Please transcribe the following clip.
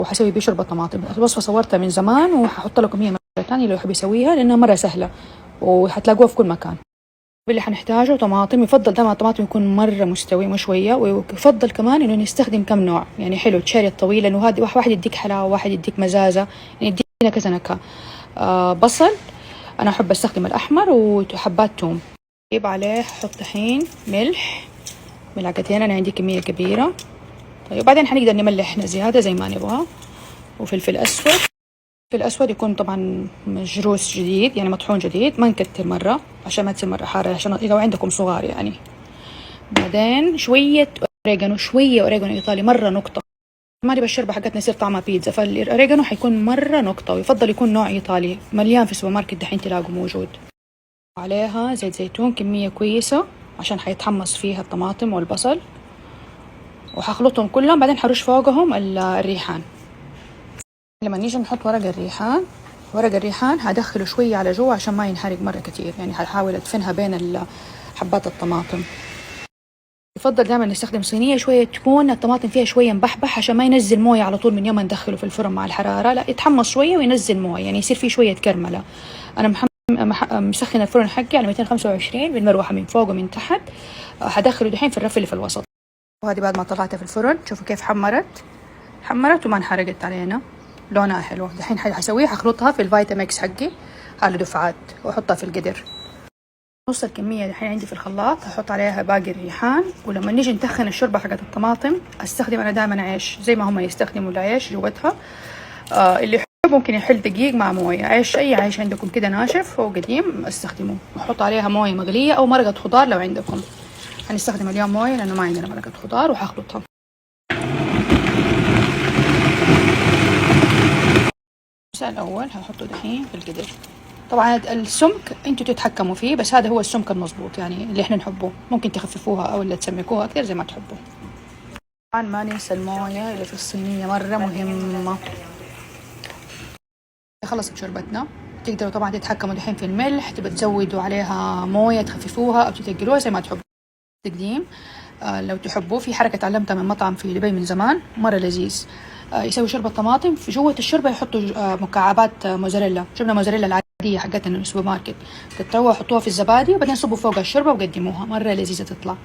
وحسوي بيه شوربة طماطم. الوصفة صورتها من زمان وححط لكم هي مرة ثانية لو يحب يسويها لأنها مرة سهلة وحتلاقوها في كل مكان. اللي حنحتاجه طماطم، يفضل دائما الطماطم يكون مرة مستوي مو شوية، ويفضل كمان إنه نستخدم كم نوع، يعني حلو تشاري الطويل لأنه هذا واحد يديك حلاوة واحد يديك مزازة، يعني يدينا كذا نكهة. بصل أنا أحب أستخدم الأحمر وحبات توم. أجيب عليه حط طحين، ملح ملعقتين، أنا عندي كمية كبيرة. طيب وبعدين حنقدر نملح احنا زيادة زي ما نبغى. وفلفل أسود، الفلفل الأسود يكون طبعا مجروس جديد يعني مطحون جديد، ما نكتر مرة عشان ما تصير مرة حارة، عشان لو عندكم صغار يعني. بعدين شوية أوريجانو، شوية أوريجانو إيطالي مرة نقطة، ما نبغى الشوربة حقتنا يصير طعمها بيتزا، فالأوريجانو حيكون مرة نقطة، ويفضل يكون نوع إيطالي مليان في السوبر ماركت دحين تلاقوا موجود. عليها زيت زيتون كمية كويسة عشان حيتحمص فيها الطماطم والبصل، وحخلطهم كلهم. بعدين حرش فوقهم الريحان. لما نيجي نحط ورق الريحان هدخله شوية على جوا عشان ما ينحرق مرة كتير، يعني هحاول أدفنها بين حبات الطماطم. يفضل دائما نستخدم صينية شوية تكون الطماطم فيها شوية مبحبح عشان ما ينزل موية على طول من يوم ما ندخله في الفرن مع الحرارة، لا يتحمص شوية وينزل موية، يعني يصير فيه شوية كرملة. أنا مسخن الفرن حقي على 225 بالمروحة من فوق ومن تحت. هدخله دحين في الرف اللي في الوسط. وهذه بعد ما طلعتها في الفرن شوفوا كيف حمرت وما انحرقت علينا، لونها حلو. دحين حسويها حخلطها في الفيتاميكس حقي على دفعات واحطها في القدر. نص الكمية دحين عندي في الخلاط هحط عليها باقي الريحان. ولما نيجي نتخن الشوربة حقت الطماطم استخدم انا دائما عيش زي ما هم يستخدموا العيش جوتها. اللي يحب ممكن يحل دقيق مع مويه، عيش اي عيش عندكم كده ناشف او قديم استخدموه. احط عليها مويه مغلية او مرقة خضار لو عندكم. هنستخدم اليوم مويه لانه ما عندنا مرقة خضار، وحخلطها. الأول هحطه دحين في القدر. طبعا السمك انتوا تتحكموا فيه، بس هذا هو السمك المظبوط يعني اللي احنا نحبه. ممكن تخففوها او اللي تسمكوها اكثر زي ما تحبوا. طبعا ما ننسى المويه اللي في الصينيه مره مهمه. خلصت شوربتنا. تقدروا طبعا تتحكموا دحين في الملح، تبى تزودوا عليها مويه تخففوها او تتقلوها زي ما تحبوا. تقديم لو تحبوا في حركه تعلمتها من مطعم في دبي من زمان مره لذيذ. يسوي شوربة طماطم في جوة الشوربة يحطوا مكعبات موزاريلا، جبنة موزاريلا العادية حقتنا من السوبر ماركت، تتروى حطوها في الزبادي وبعدين صبوا فوق الشوربة وقدموها، مرة لذيذة تطلع.